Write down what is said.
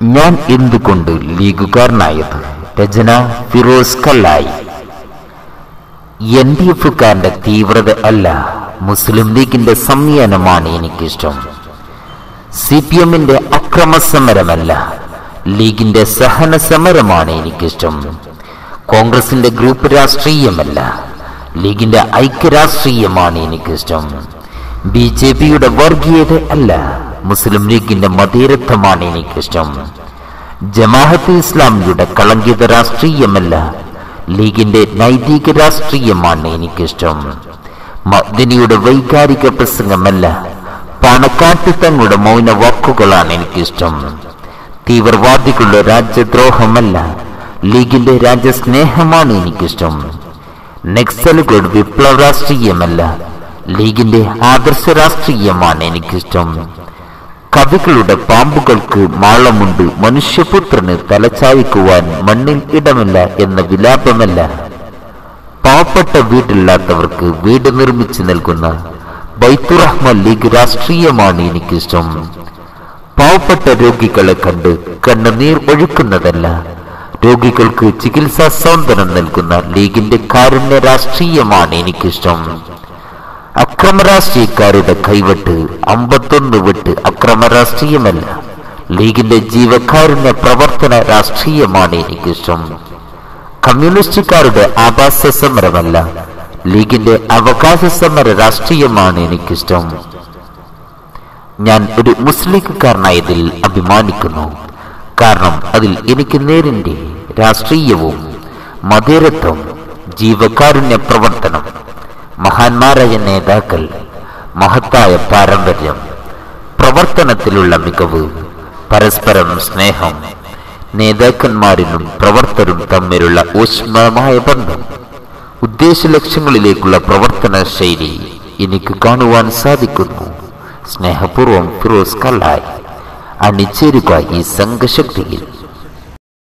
ഞാൻ എന്തുകൊണ്ട് ലീഗുകാരനായത്? രചന ഫിറോസ് കല്ലായി. NDF-കാരന്റെ തീവ്രത അല്ല, മുസ്ലിം ലീഗിന്റെ സംയാനമാണ് എനിക്കിഷ്ടം. CPM-ന്റെ അക്രമസമരമല്ല, ലീഗിന്റെ സഹന സമരമാണ് എനിക്കിഷ്ടം. കോൺഗ്രസിന്റെ ഗ്രൂപ്പ് രാഷ്ട്രീയമല്ല, ലീഗിന്റെ ഐക്യരാഷ്ട്രീയമാണ് എനിക്കിഷ്ടം. BJP-യുടെ വർഗീയത അല്ല, മുസ്ലിം ലീഗിന്റെ മതേതരത്വമാണ് എനിക്കിഷ്ടം. ജമാഅത്തെ ഇസ്ലാമിയുടെ കളങ്കിത രാഷ്ട്രീയമല്ല, ലീഗിന്റെ നൈതിക രാഷ്ട്രീയമാണ് എനിക്കിഷ്ടം. മഅ്ദനിയുടെ വൈകാരിക പ്രസംഗമല്ല, പാണക്കാട്ട് തങ്ങളുടെ മൗന വാക്കുകളാണ് എനിക്കിഷ്ടം. തീവ്രവാദികളുടെ രാജ്യദ്രോഹമല്ല, ലീഗിന്റെ രാജ്യസ്നേഹമാണ് എനിക്കിഷ്ടം. നക്സലുകളുടെ വിപ്ലവ രാഷ്ട്രീയമല്ല, ലീഗിന്റെ ആദർശ രാഷ്ട്രീയമാണ് എനിക്കിഷ്ടം. കവികളുടെ പാമ്പുകൾക്ക് മാളമുണ്ട്, മനുഷ്യപുത്രന് തലചായ്ക്കുവാൻ മണ്ണിൽ ഇടമില്ല എന്ന വിലാപമല്ല, പാവപ്പെട്ട വീടില്ലാത്തവർക്ക് വീട് നിർമ്മിച്ചു നൽകുന്ന ബൈത്തുറഹ്മ ലീഗ് രാഷ്ട്രീയമാണ് എനിക്കിഷ്ടം. പാവപ്പെട്ട രോഗികളെ കണ്ട് കണ്ണുനീർ ഒഴുക്കുന്നതല്ല, രോഗികൾക്ക് ചികിത്സാ സ്വാതന്ത്ര്യം നൽകുന്ന ലീഗിന്റെ കാരുണ്യ രാഷ്ട്രീയമാണ് എനിക്കിഷ്ടം. അക്രമ രാഷ്ട്രീയക്കാരുടെ കൈവെട്ട് 51 വെട്ട് അക്രമ രാഷ്ട്രീയമല്ല, ലീഗിന്റെ ജീവകാരുണ്യ പ്രവർത്തന രാഷ്ട്രീയമാണ് എനിക്കിഷ്ടം. കമ്മ്യൂണിസ്റ്റുകാരുടെ ആഭാസ സമരമല്ല, ലീഗിന്റെ അവകാശ സമര രാഷ്ട്രീയമാണ് എനിക്കിഷ്ടം. ഞാൻ ഒരു മുസ്ലിംകാരനായതിൽ അഭിമാനിക്കുന്നു, കാരണം അതിൽ എനിക്ക് നേരിന്റെ രാഷ്ട്രീയവും മതേതരത്വം, ജീവകാരുണ്യ പ്രവർത്തനം, മഹാന്മാരായ നേതാക്കൾ, മഹത്തായ പാരമ്പര്യം, പ്രവർത്തനത്തിലുള്ള മികവ്, പരസ്പരം സ്നേഹം, നേതാക്കന്മാരിലും പ്രവർത്തകരും തമ്മിലുള്ള ഊഷ്മളമായ ബന്ധം, ഉദ്ദേശ ലക്ഷ്യങ്ങളിലേക്കുള്ള പ്രവർത്തന ശൈലി എനിക്ക് കാണുവാൻ സാധിക്കുന്നു. സ്നേഹപൂർവ്വം ഫിറോസ് കല്ലായി. അണിചേരുക ഈ സംഘശക്തിയിൽ.